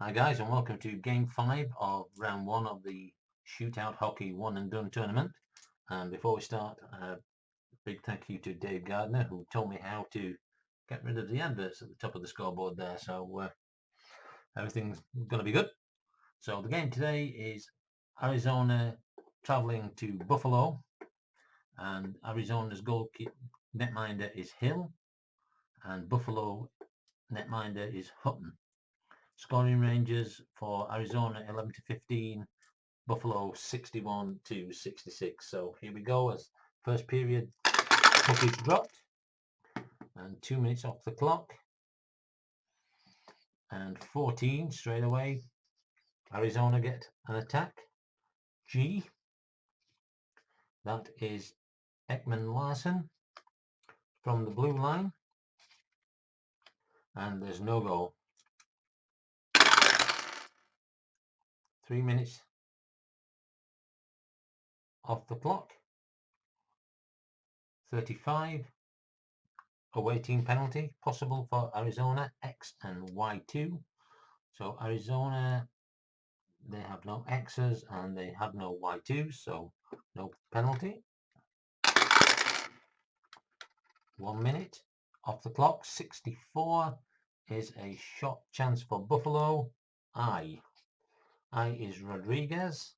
Hi guys, and welcome to Game 5 of Round 1 of the Shootout Hockey One and Done tournament. And before we start, a big thank you to Dave Gardner, who told me how to get rid of the adverts at the top of the scoreboard there. So everything's going to be good. So the game today is Arizona traveling to Buffalo, and Arizona's netminder is Hill, and Buffalo netminder is Hutton. Scoring ranges for Arizona 11 to 15, Buffalo 61 to 66. So here we go as first period, puck is dropped and 2 minutes off the clock and 14 straight away. Arizona get an attack. G, that is Ekman Larson from the blue line, and there's no goal. 3 minutes off the clock. 35, awaiting penalty possible for Arizona, X and Y2. So Arizona, they have no X's and they have no Y2s, so no penalty. 1 minute off the clock. 64 is a shot chance for Buffalo. I is Rodriguez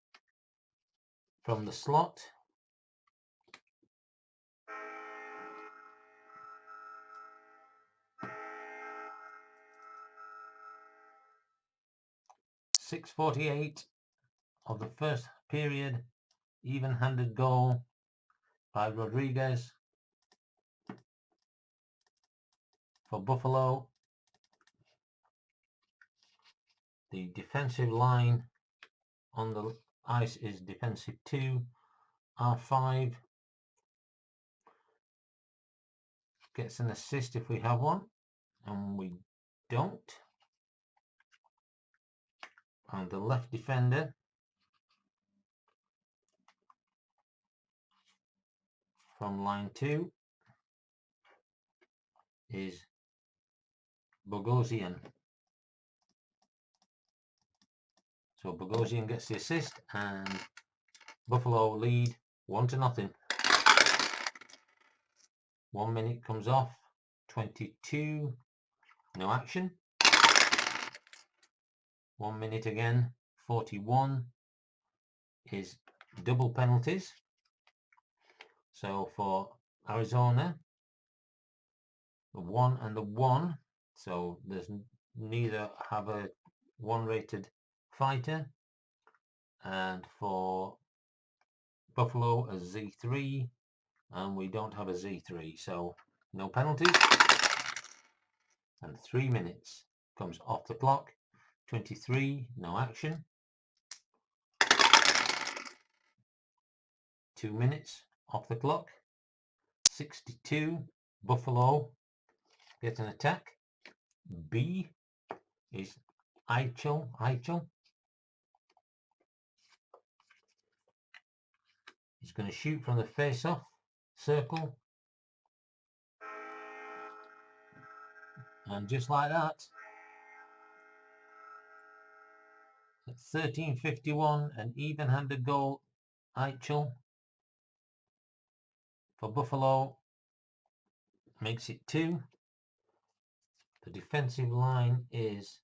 from the slot. .648 of the first period, even-handed goal by Rodriguez for Buffalo. The defensive line on the ice is defensive 2. R5 gets an assist if we have one, and we don't. And the left defender from line 2 is Bogosian. So Bogosian gets the assist and Buffalo lead 1-0. 1 minute comes off. 22, no action. 1 minute again. 41 is double penalties. So for Arizona, the 1 and the 1. So there's neither have a 1 rated fighter. And for Buffalo, a Z3. And we don't have a Z3. So no penalties. And 3 minutes comes off the clock. 23, no action. 2 minutes off the clock. 62, Buffalo gets an attack. B is Eichel. He's going to shoot from the face-off circle. And just like that, at 13:51, an even-handed goal, Eichel for Buffalo makes it 2. The defensive line is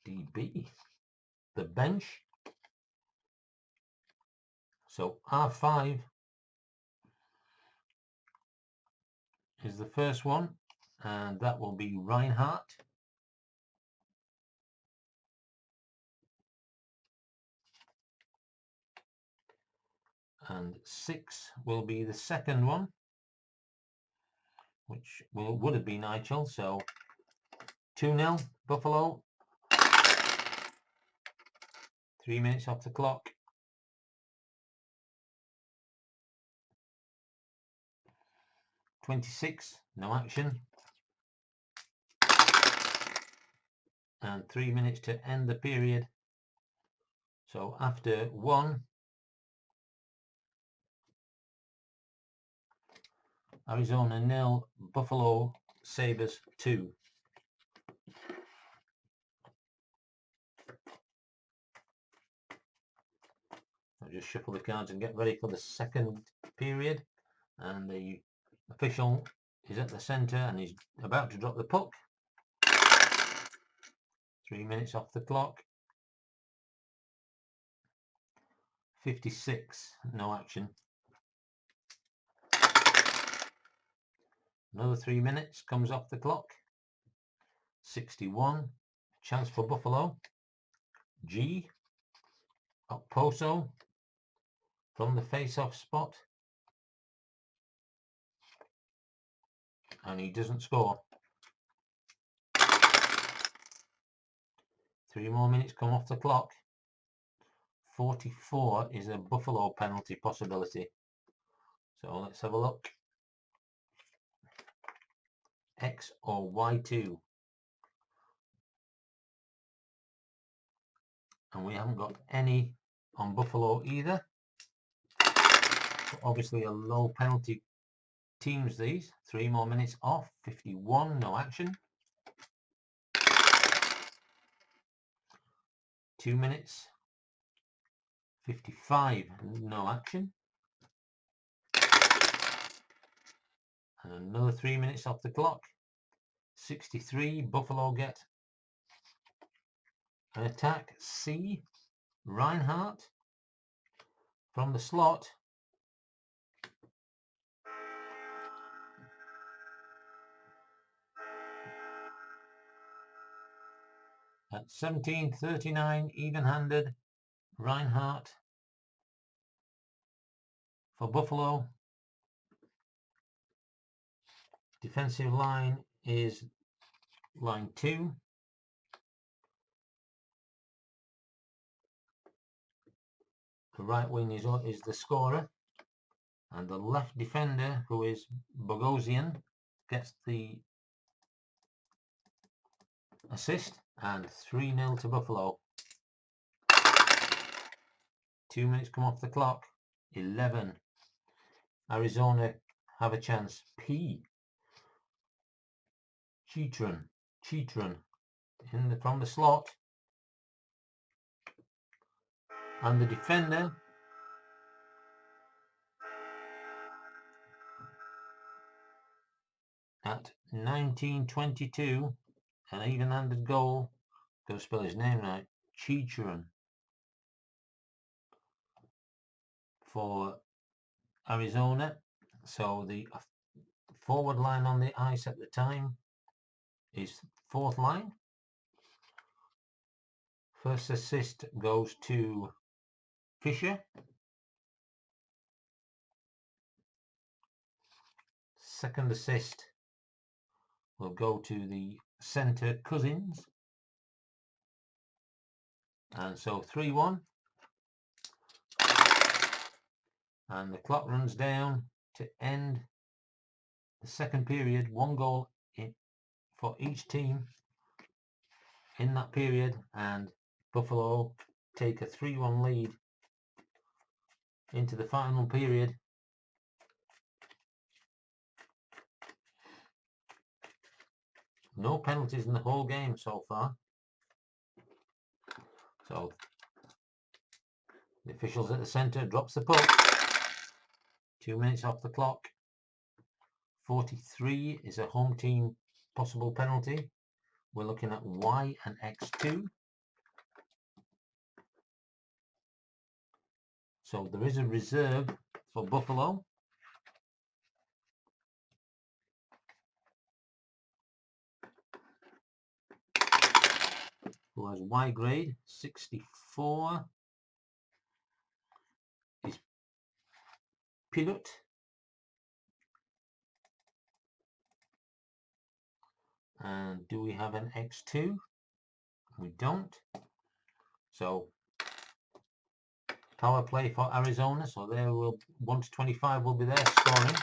DB, the bench. So R5 is the first one, and that will be Reinhardt. And 6 will be the second one, which would have been Eichel. So 2-0 Buffalo. 3 minutes off the clock. 26, no action. And 3 minutes to end the period. So after 1, Arizona 0, Buffalo Sabres 2. just shuffle the cards and get ready for the second period. And the official is at the centre and he's about to drop the puck. 3 minutes off the clock. 56, no action. Another 3 minutes comes off the clock. 61, chance for Buffalo. G, Okposo from the face-off spot. And he doesn't score. 3 more minutes come off the clock. 44 is a Buffalo penalty possibility. So let's have a look. X or Y2. And we haven't got any on Buffalo either. But obviously a low penalty teams these. 3 more minutes off. 51, no action. 2 minutes. 55, no action. And another 3 minutes off the clock. 63, Buffalo get an attack. C, Reinhardt from the slot. At 17:39, even-handed, Reinhardt for Buffalo. Defensive line is line 2. The right wing is the scorer. And the left defender, who is Bogosian, gets the assist. And 3-0 to Buffalo. 2 minutes come off the clock. 11. Arizona have a chance. P. Chitron from the slot. And the defender at 19:22, an even-handed goal. Got to spell his name right. Chitron for Arizona. So the forward line on the ice at the time is 4th line. First assist goes to Fisher. Second assist will go to the centre Cousins. And so 3-1. And the clock runs down to end the second period. 1 goal for each team in that period, and Buffalo take a 3-1 lead into the final period. No penalties in the whole game so far. So the officials at the centre drops the puck. 2 minutes off the clock. 43 is a home team possible penalty. We're looking at Y and X2. So there is a reserve for Buffalo. Who has Y grade. 64 is Pilot. And do we have an X2? We don't. So power play for Arizona. So there will 1-25 will be there scoring.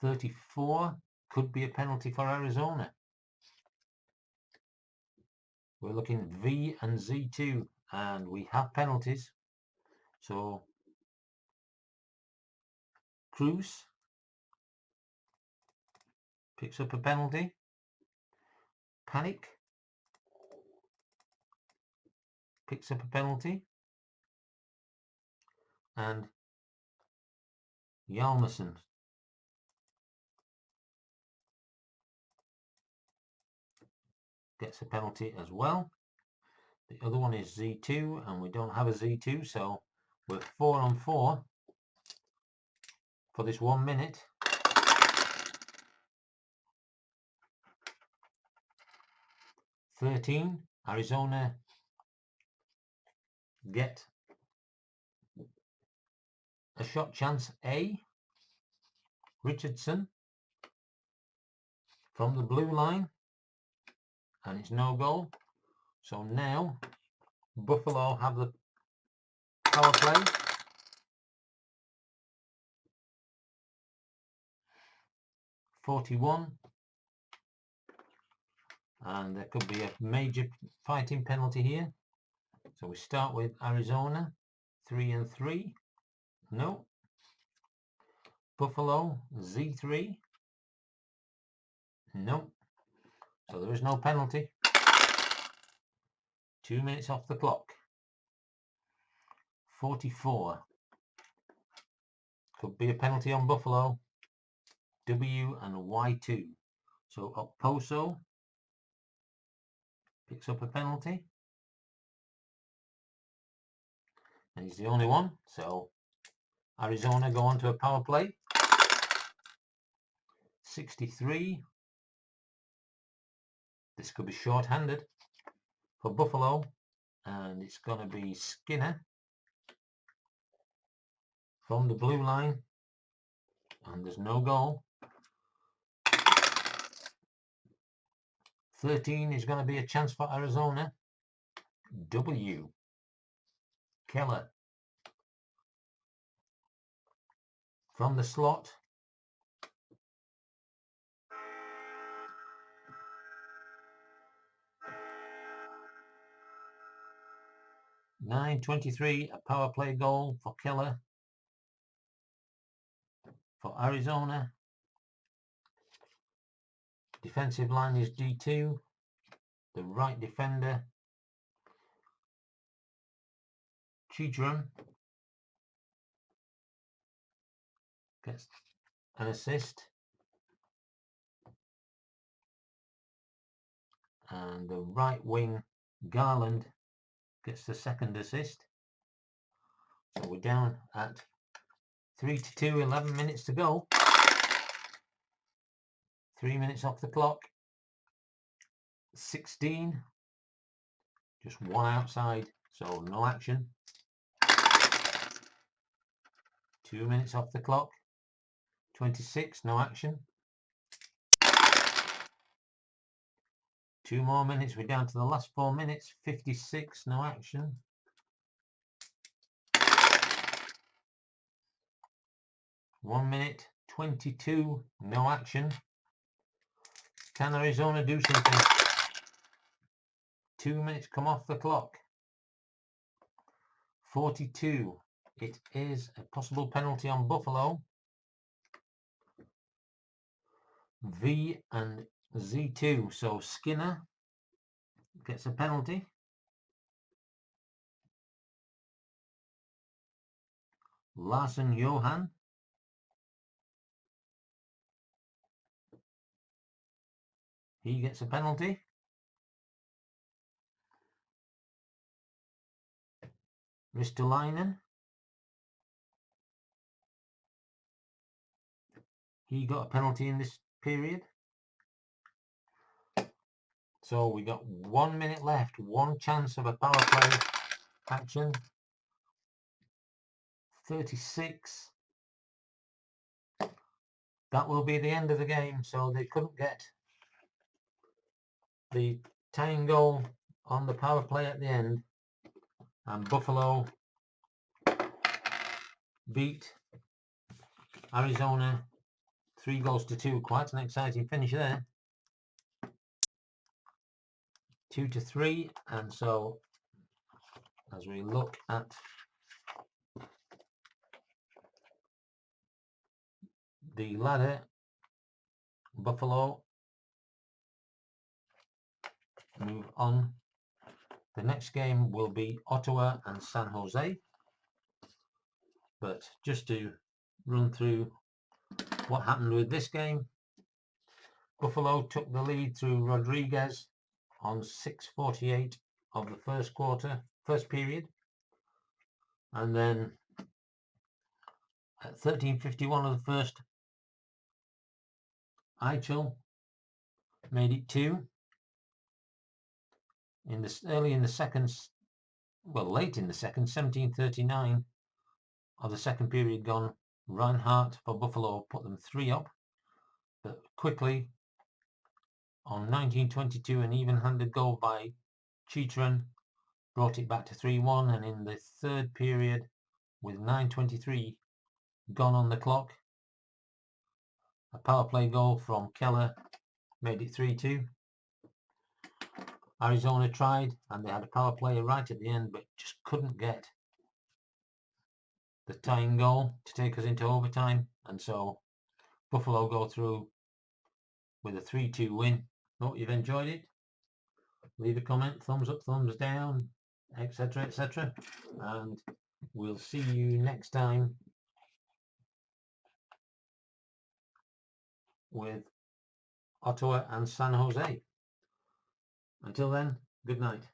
34 could be a penalty for Arizona. We're looking V and Z2, and we have penalties. So Cruz picks up a penalty. Panic picks up a penalty. and Hjalmarsson gets a penalty as well. The other one is Z2, and we don't have a Z2, so we're 4 on 4 for this 1 minute. Arizona get a shot chance. Richardson from the blue line, and it's no goal. So now Buffalo have the power play. .41, and there could be a major fighting penalty here. So we start with Arizona, 3 and 3. No. Buffalo, Z3. No. So there is no penalty. 2 minutes off the clock. 44. Could be a penalty on Buffalo. W and Y2. So Okposo picks up a penalty. And he's the only one. So Arizona go on to a power play. 63. This could be short-handed for Buffalo. And it's going to be Skinner from the blue line. And there's no goal. 13 is going to be a chance for Arizona. W. Keller from the slot. .923, a power play goal for Keller for Arizona. Defensive line is D2. The right defender, Chidrum, gets an assist. And the right wing, Garland, gets the second assist. So we're down at 3-2, 11 minutes to go. 3 minutes off the clock. 16. Just one outside, so no action. 2 minutes off the clock. 26, no action. 2 more minutes, we're down to the last 4 minutes. 56, no action. 1 minute, 22, no action. Can Arizona do something? 2 minutes come off the clock. 42, it is a possible penalty on Buffalo. V and Z2, so Skinner gets a penalty. Larson Johan. He gets a penalty. Ristolainen. He got a penalty in this period. So we got 1 minute left, one chance of a power play action. 36. That will be the end of the game. So they couldn't get the tying goal on the power play at the end. And Buffalo beat Arizona 3-2. Quite an exciting finish there. 2-3, and so as we look at the ladder, Buffalo move on. The next game will be Ottawa and San Jose. But just to run through what happened with this game, Buffalo took the lead through Rodriguez on 6:48 of the first period, and then at 13:51 of the first, Eichel made it 2. Late in the second, 17:39 of the second period gone, Reinhardt for Buffalo put them 3 up, but quickly on 19:22 an even-handed goal by Chychrun brought it back to 3-1, and in the third period, with 9:23 gone on the clock, a power play goal from Keller made it 3-2. Arizona tried, and they had a power play right at the end, but just couldn't get the tying goal to take us into overtime, and so Buffalo go through with a 3-2 win. Hope you've enjoyed it. Leave a comment, thumbs up, thumbs down, etc, etc, and we'll see you next time with Ottawa and San Jose. Until then, good night.